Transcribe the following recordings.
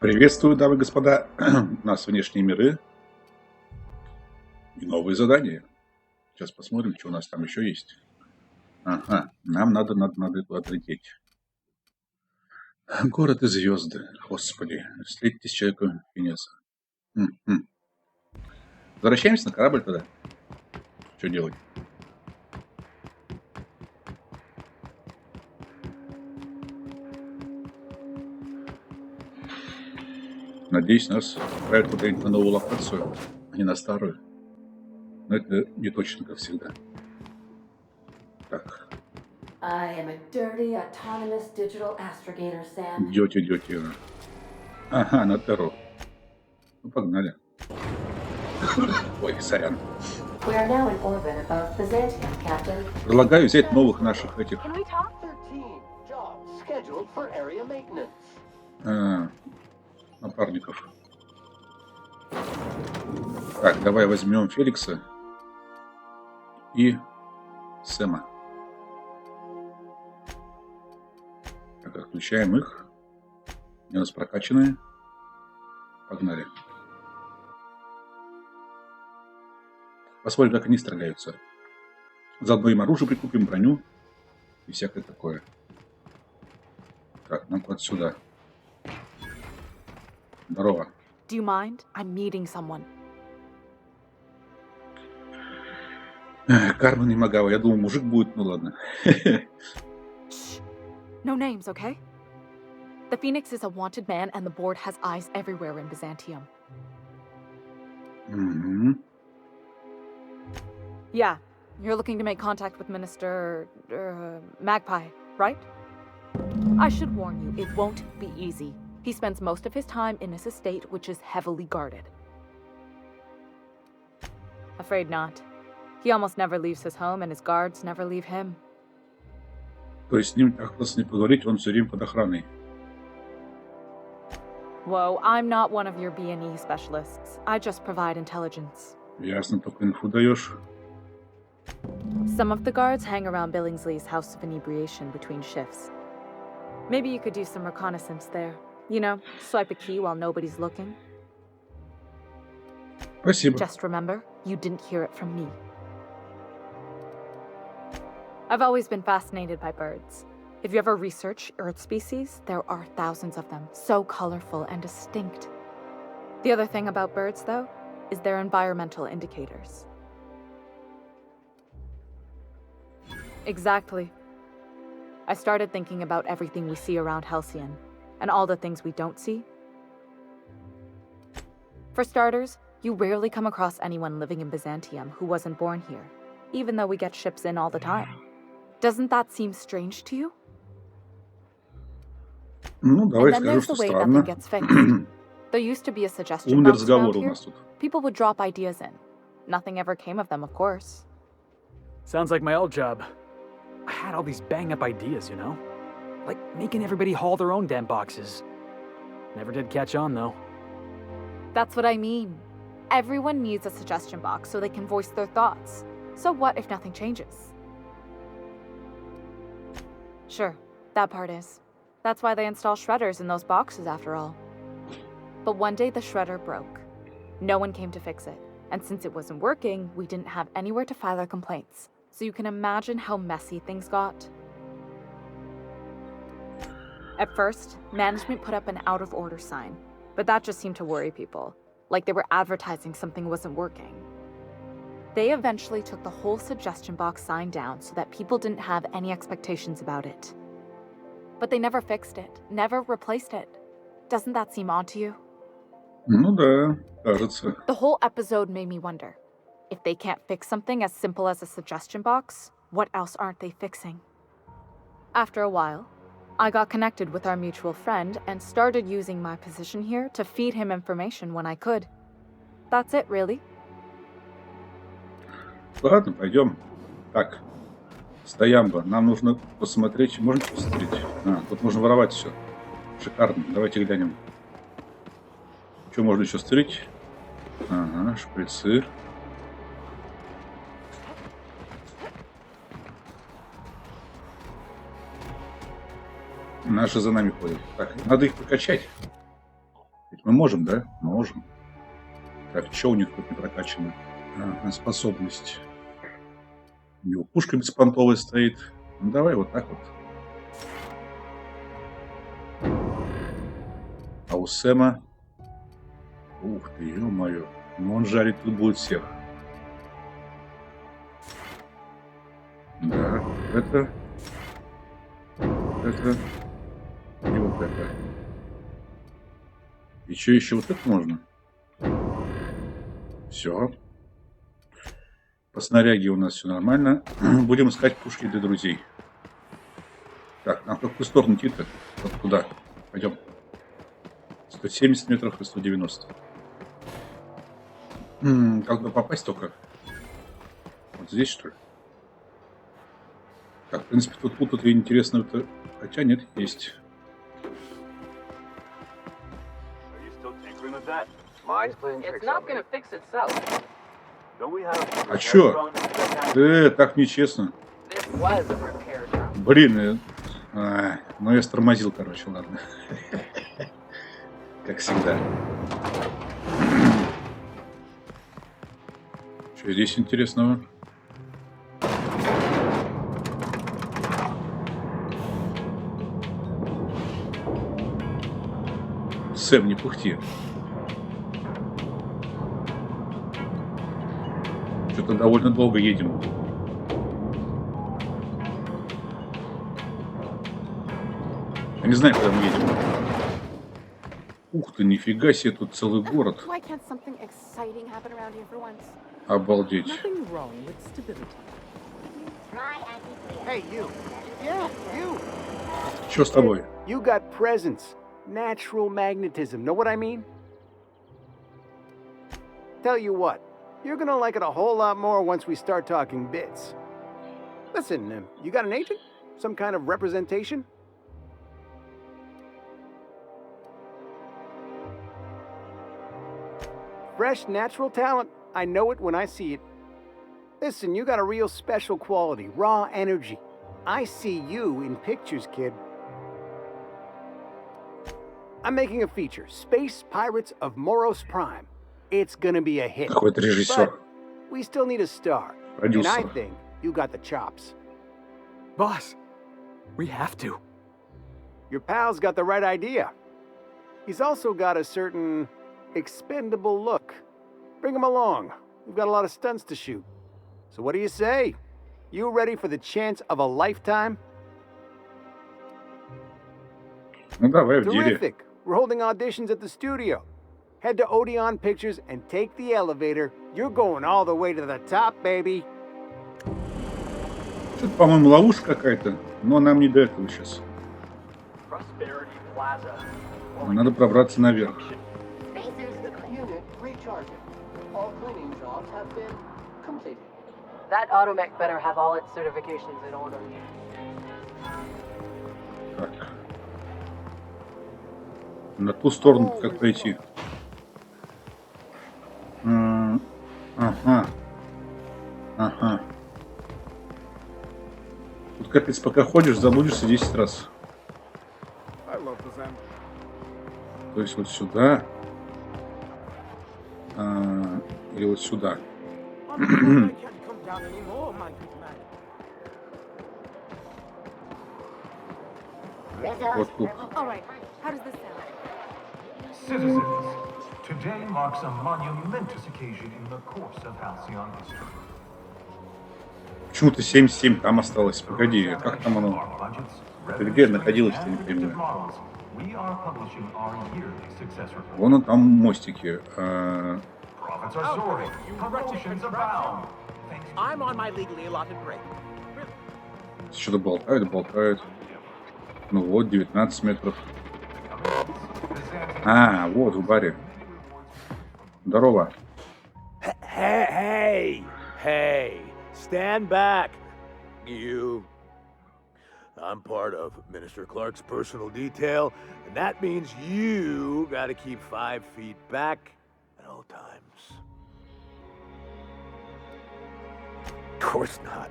Приветствую, дамы и господа. У нас внешние миры и новые задания. Сейчас посмотрим, что у нас там еще есть. Ага, нам надо отлететь. Город и звезды. Господи, встретитесь с человеком Финеса. Возвращаемся на корабль тогда. Что делать? Надеюсь, нас отправят куда-нибудь на новую локацию, а не на старую. Но это не точно, как всегда. Так, I am a dirty, autonomous digital astrogator, Sam. идете. Ага, на Терру. Ну, погнали. Ой, сорян. We are now in orbit above Byzantium, Captain. Предлагаю взять новых наших этих 13 jobs scheduled for area maintenance. напарников. Так, давай возьмем Феликса и Сэма. Так, отключаем их. Они у нас прокачанные. Погнали. Посмотрим, как они стреляются. Заодно им оружие прикупим, броню и всякое такое. Так, нам вот сюда. Здорово. Do you mind? I'm meeting someone. Кармен и Магава. Я думал, мужик будет, ну ладно. Shh. No names, okay? The Phoenix is a wanted man and the board has eyes everywhere in Byzantium. Yeah, you're looking to make contact with Minister... Magpie, right? I should warn you, it won't be easy. He spends most of his time in his estate, which is heavily guarded. Afraid not. He almost never leaves his home, and his guards never leave him. То есть с ним так просто не поговорить, он все время под охраной. Whoa, I'm not one of your B&E specialists. I just provide intelligence. Ясно, только инфу даешь. Some of the guards hang around Billingsley's House of Inebriation between shifts. Maybe you could do some reconnaissance there. You know, swipe a key while nobody's looking. Спасибо. Just remember, you didn't hear it from me. I've always been fascinated by birds. If you ever research Earth species, there are thousands of them, so colorful and distinct. The other thing about birds, though, is their environmental indicators. Exactly. I started thinking about everything we see around Halcyon, and all the things we don't see. For starters, you rarely come across anyone living in Byzantium who wasn't born here, even though we get ships in all the time. Doesn't that seem strange to you? Ну, давай And then скажу, there's что the way nothing странно. gets fixed. There used to be a suggestion Умный box around разговор у here. нас тут. People would drop ideas in. Nothing ever came of them, of course. Sounds like my old job. I had all these bang-up ideas, you know? Like making everybody haul their own damn boxes. Never did catch on, though. That's what I mean. Everyone needs a suggestion box so they can voice their thoughts. So what if nothing changes? Sure, that part is. That's why they install shredders in those boxes, after all. But one day the shredder broke. No one came to fix it. And since it wasn't working, we didn't have anywhere to file our complaints. So you can imagine how messy things got. At first, management put up an out-of-order sign, but that just seemed to worry people, like they were advertising something wasn't working. They eventually took the whole suggestion box sign down so that people didn't have any expectations about it. But they never fixed it, never replaced it. Doesn't that seem odd to you? Ну да, кажется. The whole episode made me wonder, if they can't fix something as simple as a suggestion box, what else aren't they fixing? After a while, I got connected with our mutual friend and started using my position here to feed him information when I could. That's it, really. Ладно, пойдем. Так, стоямба. Нам нужно посмотреть. Можно посмотреть? Тут можно воровать все. Шикарно. Давайте глянем. Что можно еще стрелять? Ага, шприцы. Наши за нами ходят. Так, надо их прокачать. Мы можем, да? Можем. Так, что у них тут не прокачано? Способность. У него пушка беспонтовая стоит. Ну, давай вот так вот. А у Сэма... Ух ты, ё-моё. Ну он жарить тут будет всех. Да, это... Это... И вот это. И что еще вот это можно? Все. По снаряге у нас все нормально. Будем искать пушки для друзей. Так, нам в какую сторону идти-то? Вот куда? Пойдем. 170 метров и 190. Как бы попасть только? Вот здесь, что ли? Так, в принципе, тут интересно-то... Хотя нет, есть. It's not gonna fix itself. А чё? Так нечестно. This was a repair job. Блин, ну я стормозил, короче, ладно. Как всегда. Что здесь интересного? Сэм, не пухти. Что-то довольно долго едем. Я не знаю, куда мы едем. Ух ты, нифига себе, тут целый город. Why can't something exciting happen around here for once? Обалдеть. Nothing wrong with stability. Hey, you. Yeah, you. Что с тобой? You got presence. Natural magnetism. Know what I mean? Tell you what, you're gonna like it a whole lot more once we start talking bits. Listen, you got an agent? Some kind of representation? Fresh, natural talent. I know it when I see it. Listen, you got a real special quality, raw energy. I see you in pictures, kid. I'm making a feature, Space Pirates of Moros Prime. It's gonna be a hit. Какой-то режиссер. But we still need a star. And I Продюсер. think you got the chops. Boss, we have to. Your pal's got the right idea. He's also got a certain expendable look. Bring him along. We've got a lot of stunts to shoot. So what do you say? You ready for the chance of a lifetime? Ну давай в деле. Terrific. We're holding auditions at the studio. Head to Odeon Pictures and take the elevator. You're going all the way to the top, baby. Что-то, по-моему, ловушка какая-то, но нам не до этого сейчас. Prosperity Plaza. Надо пробраться наверх. Unit recharging. All cleaning jobs have been completed. That automech better have all its certifications in order. Так. На ту сторону как пройти? Ага. Ага. Тут капец, пока ходишь, заблудишься 10 раз. То есть вот сюда. Или вот сюда. Вот тут. All right, how does this sound? Citizens, today marks a monumentous occasion in the course of Halcyon history. Почему-то 77 там осталось. Погоди, как там оно? Это где находилось-то, не понимаю. Вон он там мостики. Profits are soaring, promotions abound. I'm on my legally allotted break. Что-то болтают. Ну вот, 19 метров. Вот в баре. Здорово. Hey, stand back. You. I'm part of Minister Clark's personal detail, and that means you gotta keep 5 feet back at all times. Of course not.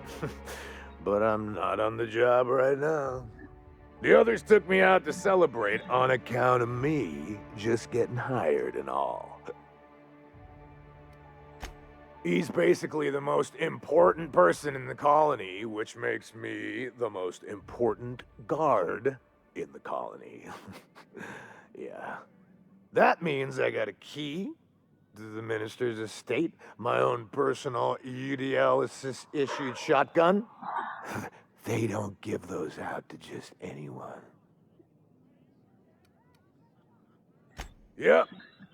But I'm not on the job right now. The others took me out to celebrate on account of me just getting hired and all. He's basically the most important person in the colony, which makes me the most important guard in the colony. Yeah. That means I got a key to the minister's estate, my own personal UDL-issued shotgun. They don't give those out to just anyone. Yep,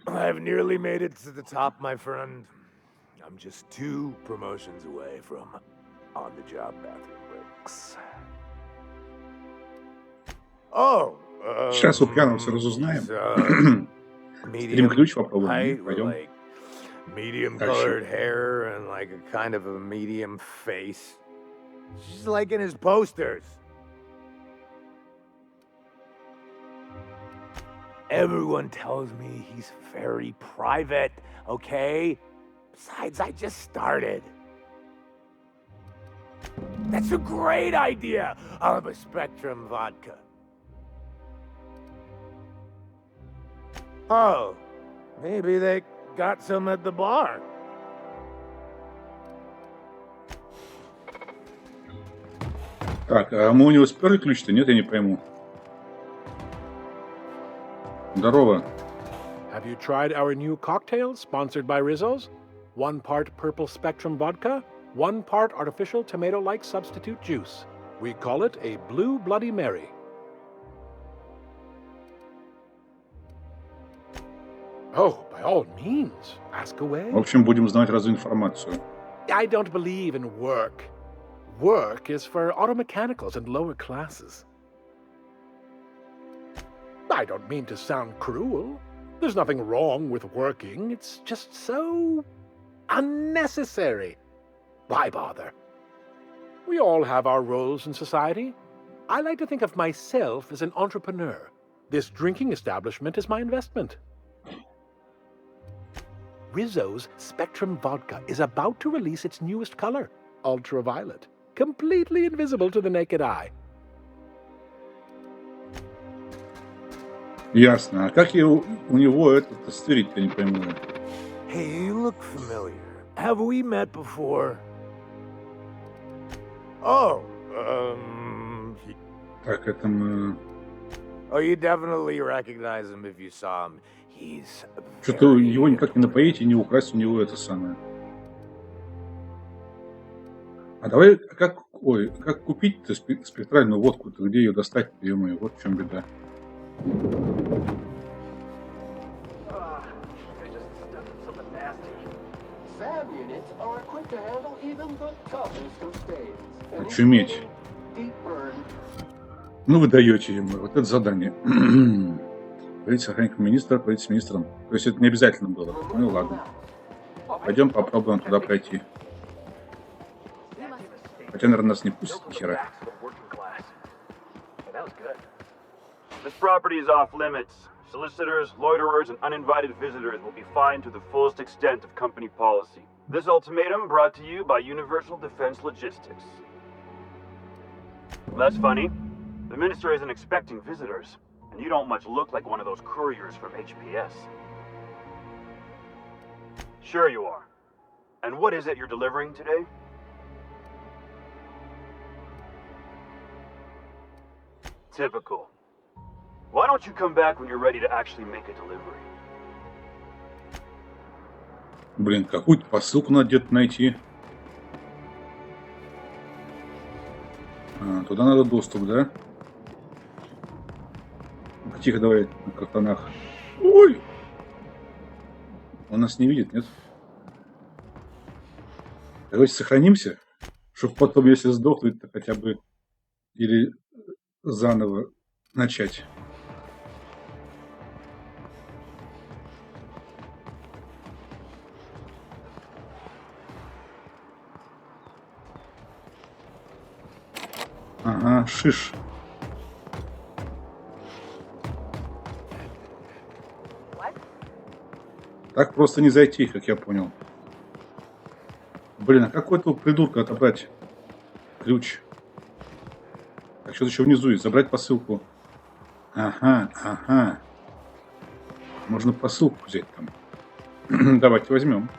I've nearly made it to the top, my friend. I'm just 2 promotions away from on-the-job bathroom breaks. Oh, Сейчас у пьяного все разузнаем. Стрим ключ попробуем. Пойдем. Like medium-colored hair and like a kind of a medium face. Just like in his posters. Everyone tells me he's very private, okay? Besides, I just started. That's a great idea! I'll have a Spectrum vodka. Oh, maybe they got some at the bar. Так, а мы у него сперли ключ-то? Нет, я не пойму. Здорово. Have you tried our new cocktail sponsored by Rizzo's? 1 part purple Spectrum vodka, 1 part artificial tomato-like substitute juice. We call it a Blue Bloody Mary. Oh, by all means, ask away. В общем, будем знать разную информацию. I don't believe in work. Work is for auto mechanicals and lower classes. I don't mean to sound cruel. There's nothing wrong with working. It's just so unnecessary. Why bother? We all have our roles in society. I like to think of myself as an entrepreneur. This drinking establishment is my investment. Rizzo's Spectrum Vodka is about to release its newest color, ultraviolet, completely invisible to the naked eye. Ясно. А как я у него это стырить-то, не пойму. Hey, you look familiar. Have we met before? Oh, Так, это мы... Oh, you definitely recognize him if you saw him. He's Что-то его никак не напоить и не украсть у него это самое. А давай, как купить-то спектральную водку-то? Где ее достать-то, ё-моё? Вот в чем беда. SAM units are equipped to handle even the toughest of stains. Очуметь. Ну вы даете ему. Вот это задание. Поговорить с охранником министра, поговорить с министром. То есть это не обязательно было. Ну ладно. Пойдем попробуем туда пройти. Хотя, наверное, нас не пустят ни хера. This property is off limits. Solicitors, loiterers, and uninvited visitors will be fined to the fullest extent of company policy. This ultimatum brought to you by Universal Defense Logistics. That's funny. The minister isn't expecting visitors, and you don't much look like one of those couriers from HPS. Sure you are. And what is it you're delivering today? Typical. Why don't you come back when you're ready to actually make a delivery? Блин, какую-то посылку надо где-то найти. Туда надо доступ, да? Тихо, давай на картонах. Ой! Он нас не видит, нет? Давайте сохранимся, чтобы потом, если сдохнуть, то хотя бы или заново начать. Ага, шиш. Так просто не зайти, как я понял. Блин, а как у этого придурка отобрать ключ? Так, что-то еще внизу есть. Забрать посылку. Ага, ага. Можно посылку взять там. Давайте возьмем.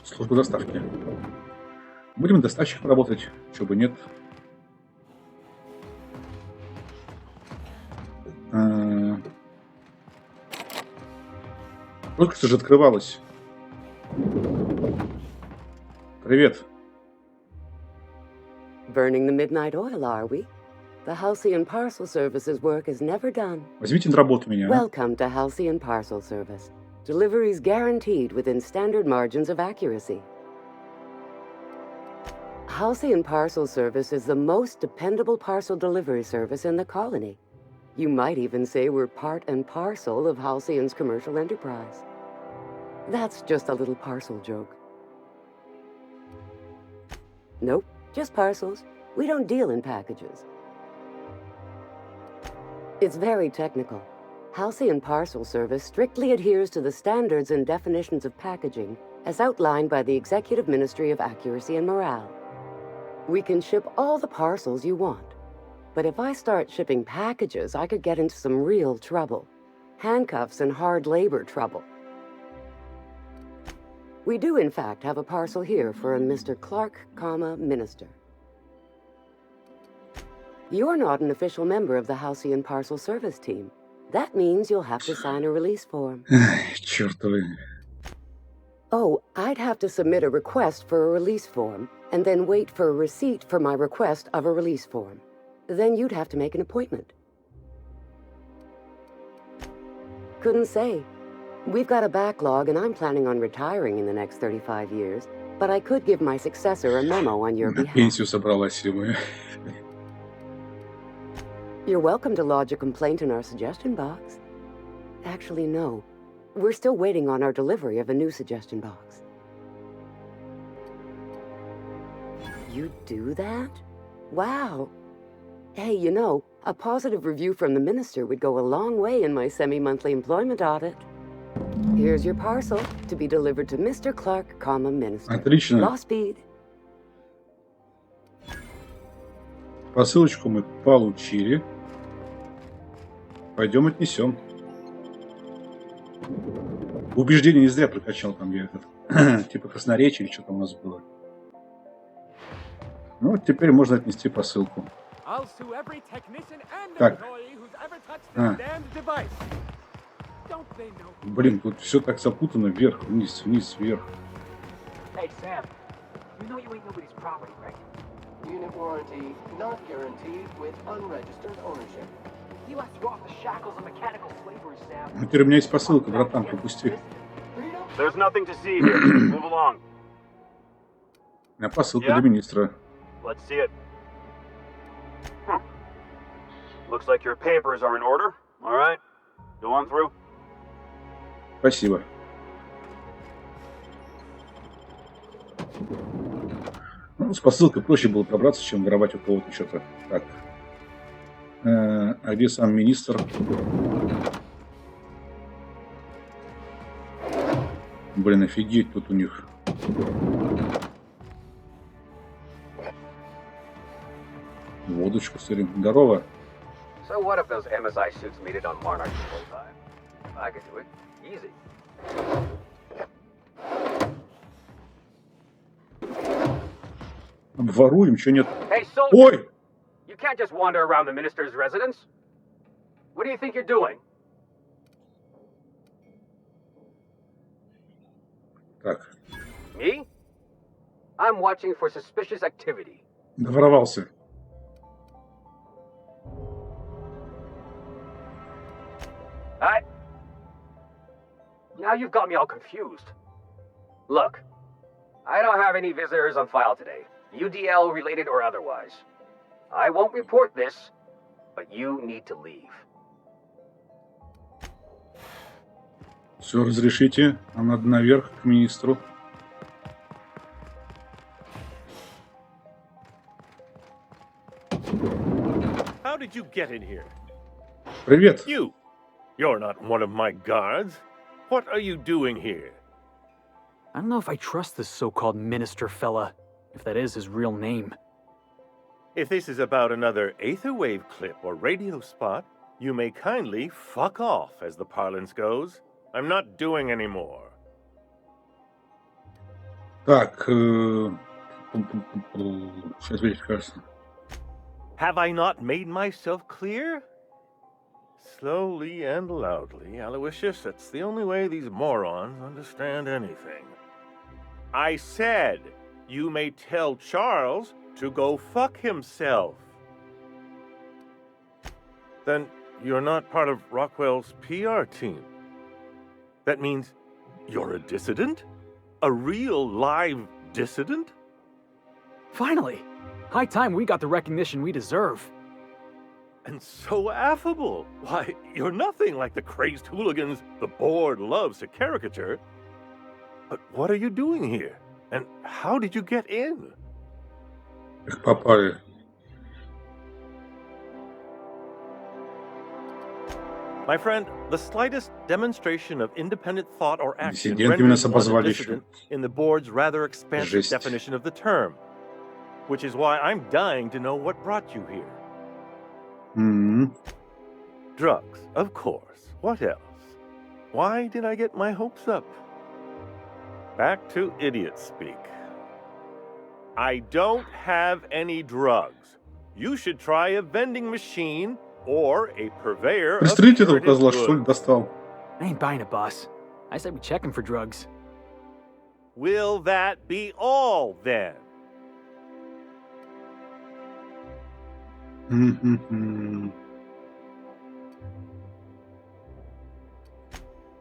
Служба доставки. Будем доставщиком работать, чего бы нет. Только что же открывалось. Привет. Burning the midnight oil, are we? The Halcyon Parcel Service's work is never done. Возьмите на работу меня. Welcome to Halcyon Parcel Service. Deliveries guaranteed within standard margins of accuracy. Halcyon Parcel Service is the most dependable parcel delivery service in the colony. You might even say we're part and parcel of Halcyon's commercial enterprise. That's just a little parcel joke. Nope, just parcels. We don't deal in packages. It's very technical. Halcyon Parcel Service strictly adheres to the standards and definitions of packaging as outlined by the Executive Ministry of Accuracy and Morale. We can ship all the parcels you want. But if I start shipping packages, I could get into some real trouble. Handcuffs and hard labor trouble. We do, in fact, have a parcel here for a Mr. Clark, Minister. You're not an official member of the Halcyon Parcel Service team. That means you'll have to sign a release form. Чёртовы. Oh, I'd have to submit a request for a release form, and then wait for a receipt for my request of a release form. Then you'd have to make an appointment. Couldn't say. We've got a backlog, and I'm planning on retiring in the next 35 years, but I could give my successor a memo on your На behalf. пенсию собралась, или You're welcome to lodge a complaint in our suggestion box. Actually, no. We're still waiting on our delivery of a new suggestion box. You do that? Wow. Hey, you know, a positive review from the Minister would go a long way in my semi-monthly employment audit. Here's your parcel to be delivered to Mr. Clark, Minister. Отлично. Law speed. Посылочку мы получили. Пойдем отнесем. Убеждение не зря прокачал там я этот, типа красноречие, что там у нас было. Ну вот теперь можно отнести посылку. Так. Блин, тут все так запутано. Вверх, вниз, вниз, вверх. Hey, Sam. You know you ain't nobody's property, right? Unit warranty not guaranteed with unregistered ownership. You left you off the shackles of mechanical slavery, Sam. Теперь у меня есть посылка, братан, пропусти. There's nothing to see here. Move along. У меня посылка для министра. Let's see it. Looks like your papers are in order. All right. Go on through. Спасибо. Ну, с посылкой проще было пробраться, чем воровать у кого-то что-то. Так. А где сам министр? Блин, офигеть тут у них. Водочку сырим. Здорово. So what if those MSI suits made it on Monarch full time? I could do it. Easy. Обворуем, что нет. Hey, soldier! Ой! You can't just wander around the minister's residence. What do you think you're doing? Так. Me? I'm watching for suspicious activity. Доворовался. Now you've got me all confused. Look, I don't have any visitors on file today, UDL related or otherwise. I won't report this, but you need to leave. Все, разрешите. А надо наверх к министру. How did you get in here? Привет. You're not one of my guards. What are you doing here? I don't know if I trust this so-called minister fella, if that is his real name. If this is about another Aetherwave clip or radio spot, you may kindly fuck off, as the parlance goes. I'm not doing any more. Так, сейчас видишь, кажется. Have I not made myself clear? Slowly and loudly, Aloysius, that's the only way these morons understand anything. I said, you may tell Charles to go fuck himself. Then you're not part of Rockwell's PR team. That means you're a dissident? A real live dissident? Finally! High time we got the recognition we deserve. And so affable. Why, you're nothing like the crazed hooligans the board loves to caricature. But what are you doing here? And how did you get in? Как попали. My friend, the slightest demonstration of independent thought or action Диссидентами нас renders one a обозвали еще. dissident in the board's rather expansive Жесть. definition of the term. Which is why I'm dying to know what brought you here. Drugs, of course. What else? Why did I get my hopes up? Back to idiot speak. I don't have any drugs. You should try a vending machine or a purveyor of Пристрелите этого curative козла, что ли, goods. достал. I ain't buying it, boss. I said we check him for drugs. Will that be all, then?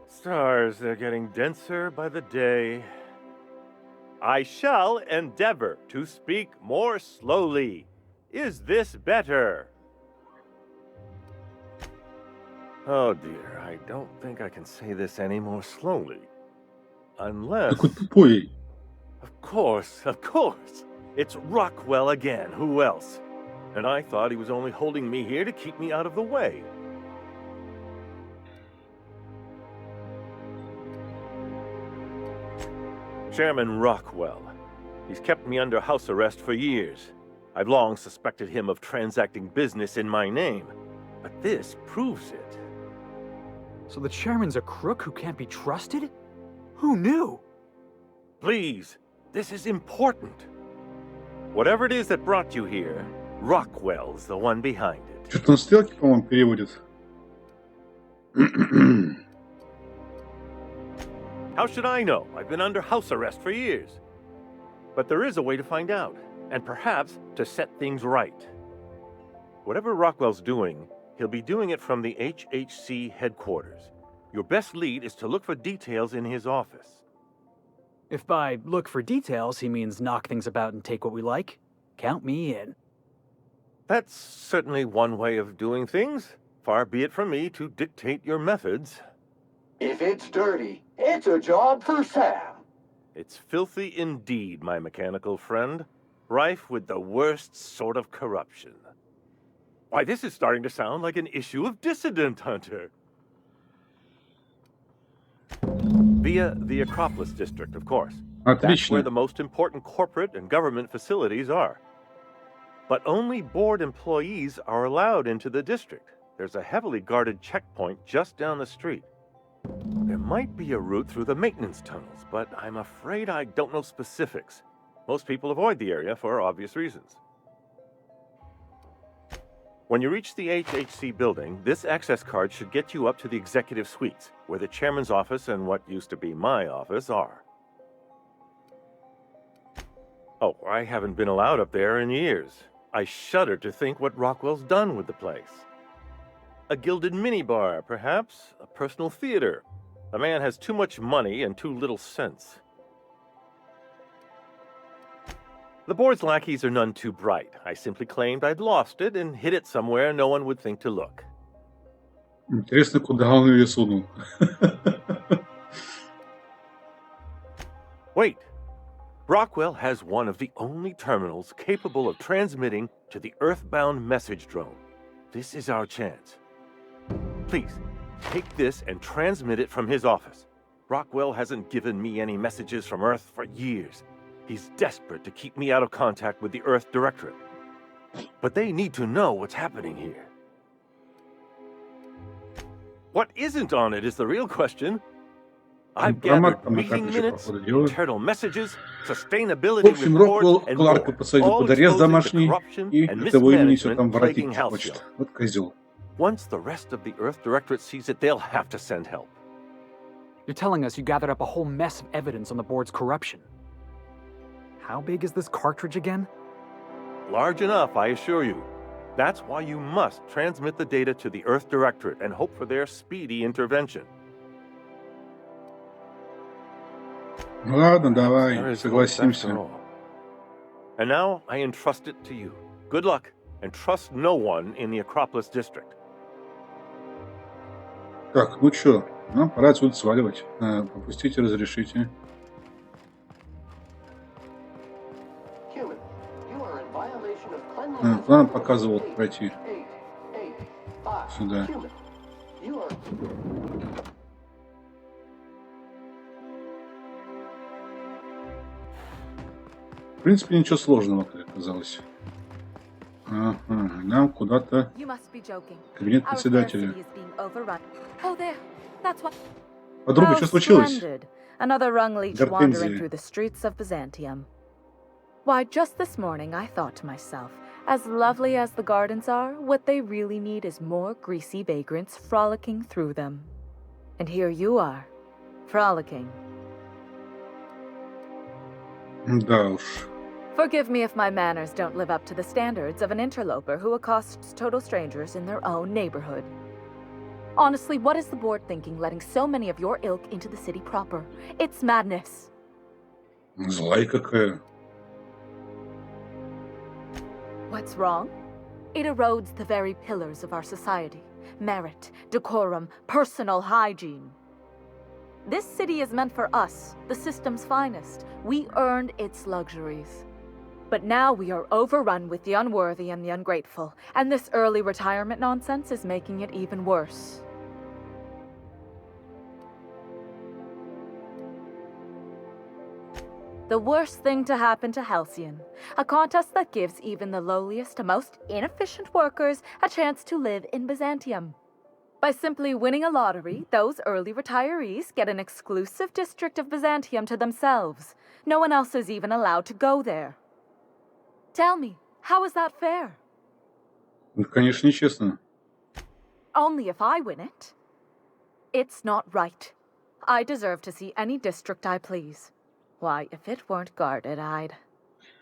Stars, they're getting denser by the day. I shall endeavor to speak more slowly. Is this better? Oh dear, I don't think I can say this any more slowly. Unless... Какой тупой. Of course. It's Rockwell again. Who else? And I thought he was only holding me here to keep me out of the way. Chairman Rockwell. He's kept me under house arrest for years. I've long suspected him of transacting business in my name. But this proves it. So the chairman's a crook who can't be trusted? Who knew? Please, this is important. Whatever it is that brought you here, Rockwell's the one behind it. Что-то он стрелки, по-моему, переводит. How should I know? I've been under house arrest for years. But there is a way to find out, and perhaps to set things right. Whatever Rockwell's doing, he'll be doing it from the HHC headquarters. Your best lead is to look for details in his office. If by look for details he means knock things about and take what we like, count me in. That's certainly one way of doing things. Far be it from me to dictate your methods. If it's dirty, it's a job for Sam. It's filthy indeed, my mechanical friend. Rife with the worst sort of corruption. Why, this is starting to sound like an issue of Dissident Hunter. Via the Acropolis district, of course. That's where the most important corporate and government facilities are. But only board employees are allowed into the district. There's a heavily guarded checkpoint just down the street. There might be a route through the maintenance tunnels, but I'm afraid I don't know specifics. Most people avoid the area for obvious reasons. When you reach the HHC building, this access card should get you up to the executive suites, where the chairman's office and what used to be my office are. Oh, I haven't been allowed up there in years. I shudder to think what Rockwell's done with the place. A gilded minibar, perhaps? A personal theater. The man has too much money and too little sense. The board's lackeys are none too bright. I simply claimed I'd lost it and hid it somewhere no one would think to look. Интересно, куда он ее сунул. Wait. Rockwell has one of the only terminals capable of transmitting to the Earthbound message drone. This is our chance. Please, take this and transmit it from his office. Rockwell hasn't given me any messages from Earth for years. He's desperate to keep me out of contact with the Earth Directorate. But they need to know what's happening here. What isn't on it is the real question. I've gathered meeting minutes, internal messages, sustainability В общем, Роквелл report, and Кларка more, посадил all под арест exposing the домашний, corruption и and от его имени все mismanagement там воротить plaguing хочет. Halcyon. Вот козел. Once the rest of the Earth Directorate sees it, they'll have to send help. You're telling us you gathered up a whole mess of evidence on the board's corruption. How big is this cartridge again? Large enough, I assure you. That's why you must transmit the data to the Earth Directorate and hope for their speedy intervention. Ладно, давай, согласимся. And now I entrust it to you. Good luck, and trust no one in the Acropolis District. Так, ну чё, нам пора отсюда сваливать. Попустите, разрешите. Куда нам показывал пройти? Сюда. В принципе, ничего сложного, как оказалось. Ага, нам куда-то кабинет председателя. Подруга, что случилось? Another young leech wandering Гортензия. through the streets of Byzantium. Why, just this morning I thought to myself, as lovely as the gardens are, what they really need is more greasy vagrants frolicking through them. And here you are, frolicking. Да уж. Forgive me if my manners don't live up to the standards of an interloper who accosts total strangers in their own neighborhood. Honestly, what is the board thinking letting so many of your ilk into the city proper? It's madness. Злая какая. What's wrong? It erodes the very pillars of our society. Merit, decorum, personal hygiene. This city is meant for us, the system's finest. We earned its luxuries. But now we are overrun with the unworthy and the ungrateful, and this early retirement nonsense is making it even worse. The worst thing to happen to Halcyon, a contest that gives even the lowliest to most inefficient workers a chance to live in Byzantium. By simply winning a lottery, those early retirees get an exclusive district of Byzantium to themselves. No one else is even allowed to go there. Tell me, how is that fair? Ну, конечно, нечестно. Only if I win it. It's not right. I deserve to see any district I please. Why, if it weren't guarded, I'd...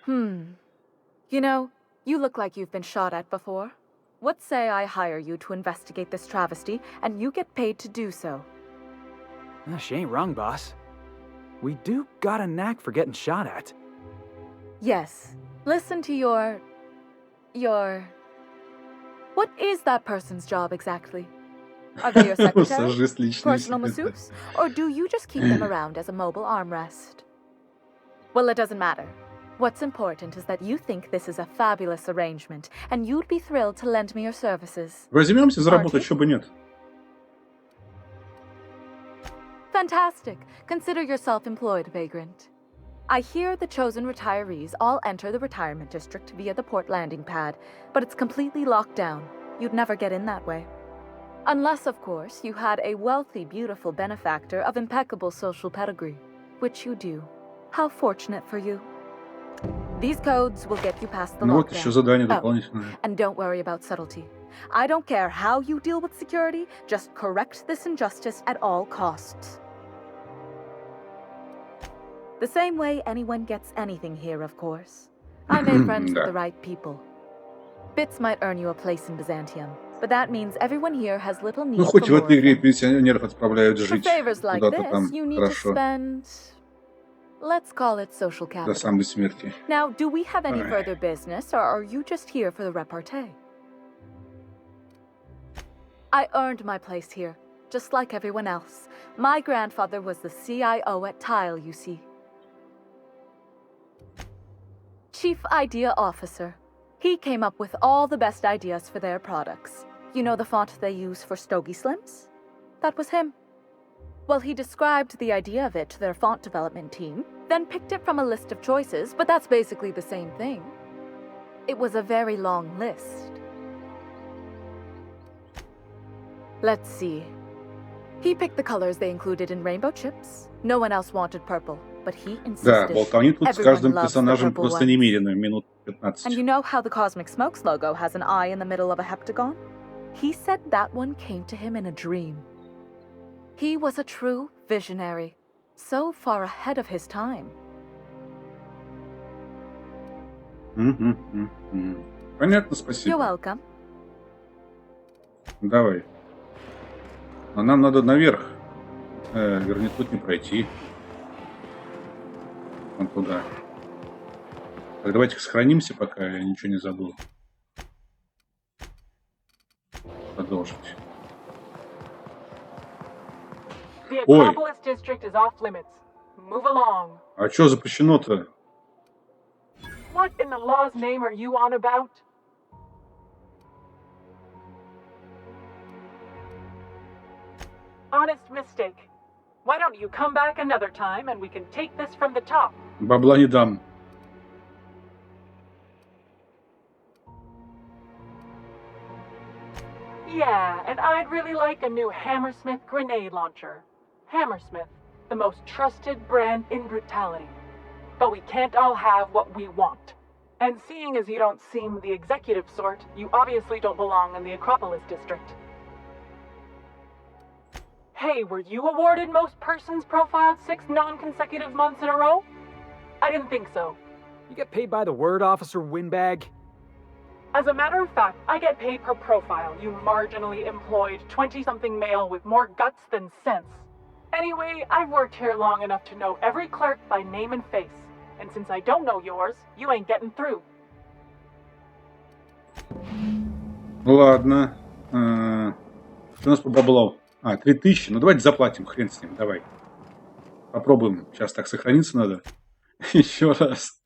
You know, you look like you've been shot at before. What say I hire you to investigate this travesty, and you get paid to do so? She ain't wrong, boss. We do got a knack for getting shot at. Yes. Listen to your... What is that person's job exactly? Are they your secretary? Personal masseuse? Or do you just keep them around as a mobile armrest? Well, it doesn't matter. What's important is that you think this is a fabulous arrangement, and you'd be thrilled to lend me your services. Возьмемся заработать, чё бы нет. Fantastic. Consider yourself employed, vagrant. I hear the chosen retirees all enter the retirement district via the port landing pad, but it's completely locked down. You'd never get in that way. Unless, of course, you had a wealthy, beautiful benefactor of impeccable social pedigree, which you do. How fortunate for you. These codes will get you past the Ну вот еще задание дополнительное. And don't worry about subtlety. I don't care how you deal with security, just correct this injustice at all costs. The same way anyone gets anything here, of course. I made friends with the right people. Bits might earn you a place in Byzantium, but that means everyone here has little need Ну хоть в этой игре пенсионеров отправляют жить куда-то там хорошо. Let's call it social capital. До самой смерти. Now, do we have any further business, or are you just here for the repartee? I earned my place here, just like everyone else. My grandfather was the CIO at Tile, you see. Chief Idea Officer. He came up with all the best ideas for their products. You know the font they use for Stogie Slims? That was him. Well, he described the idea of it to their font development team, then picked it from a list of choices, but that's basically the same thing. It was a very long list. Let's see. He picked the colors they included in rainbow chips. No one else wanted purple, but he Да, insisted. болтовни тут с Everyone каждым loves the персонажем purple просто ones. немерено, минут And 15. you know how the Cosmic Smokes logo has an eye in the middle of a heptagon? He said that one came to him in a dream. He was a true visionary, so far ahead of his time. Понятно, You're спасибо. welcome. Давай. Но нам надо наверх. Вернее, тут не пройти. Вон туда. Так, давайте сохранимся, пока я ничего не забыл. Продолжить. The Ой, Acropolis district is off limits. Move along. а что запрещено-то? What in the law's name are you on about? Honest mistake. Why don't you come back another time and we can take this from the top? Бабла не дам. Yeah, and I'd really like a new Hammersmith grenade launcher. Hammersmith, the most trusted brand in brutality. But we can't all have what we want. And seeing as you don't seem the executive sort, you obviously don't belong in the Acropolis district. Hey, were you awarded most persons profiled 6 non-consecutive months in a row? I didn't think so. You get paid by the word, Officer Windbag? As a matter of fact, I get paid per profile, you marginally employed 20-something male with more guts than sense. Anyway, I've worked here long enough to know every clerk by name and face. And since I don't know yours, you ain't getting through. Ладно. Что у нас по баблу? 3000. Ну давайте заплатим, хрен с ним, давай. Попробуем. Сейчас так сохраниться надо. Еще раз.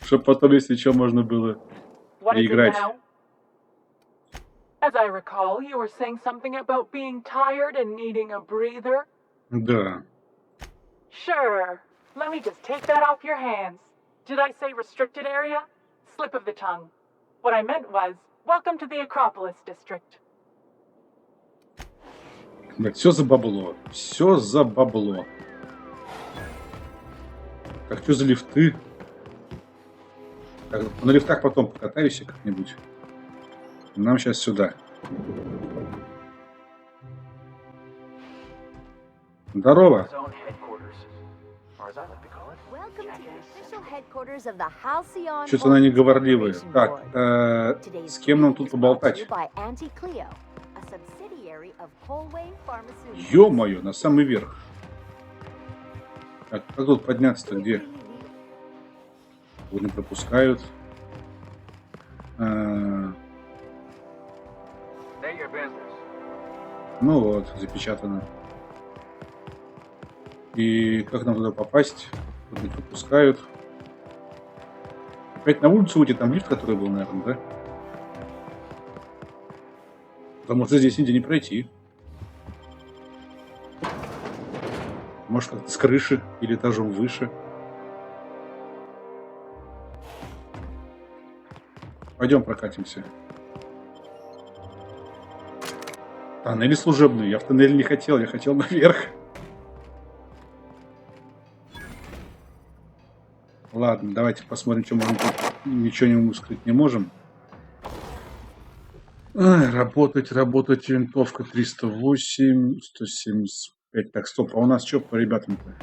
Чтобы потом, если что, можно было играть. As I recall, you were saying something about being tired and needing a breather. Да. Sure. Let me just take that off your hands. Did I say restricted area? Slip of the tongue. What I meant was, welcome to the Acropolis district. Блядь, все за бабло. Все за бабло. Так, что за лифты? Так, на лифтах потом покатаюсь как-нибудь. Нам сейчас сюда. Здорово. Что-то она неговорливая. Так, с кем нам тут поболтать? Ё-моё, на самый верх. Так, как тут подняться-то где? Вот не пропускают. Ну вот, запечатано. И как нам туда попасть? Тут не пропускают. Опять на улицу уйти, там лифт, который был, наверное, да? Потому что здесь нигде не пройти. Может, как-то с крыши или этажом выше. Пойдем прокатимся. Тоннели служебные. Я в тоннель не хотел, я хотел наверх. Ладно, давайте посмотрим, что можем тут. Ничего не скрыть не можем. Ай, работать. Винтовка 308, 175. Так, стоп, а у нас что по ребятам-то?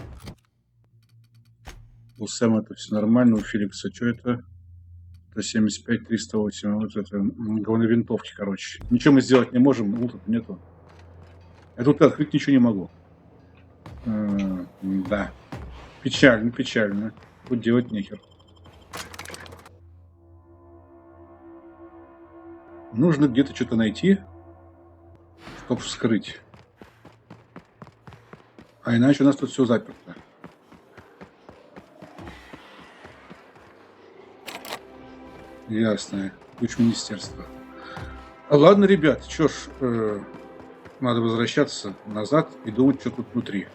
У Сэма это все нормально, у Феликса что это? 175, 308. Вот это говновинтовки, короче. Ничего мы сделать не можем, лута нету. Я тут открыть ничего не могу. Да. Печально. Тут делать нехер. Нужно где-то что-то найти, чтобы вскрыть. А иначе у нас тут все заперто. Ясно. Ключ министерства. Ладно, ребят, что ж, надо возвращаться назад и думать, что тут внутри.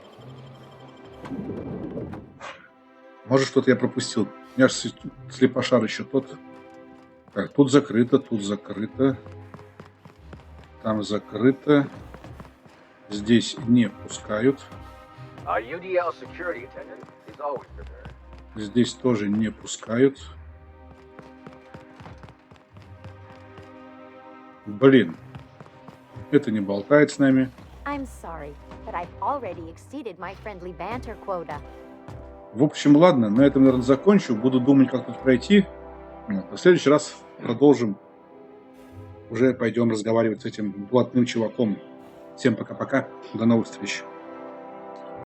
Может, что-то я пропустил. У меня же слепошар еще тот. Так, тут закрыто, тут закрыто. Там закрыто. Здесь не пускают. Здесь тоже не пускают. Блин. Это не болтает с нами. I'm sorry, but I've already exceeded my friendly banter quota. В общем, ладно, на этом, наверное, закончу. Буду думать, как тут пройти. В следующий раз продолжим. Уже пойдем разговаривать с этим блатным чуваком. Всем пока-пока. До новых встреч.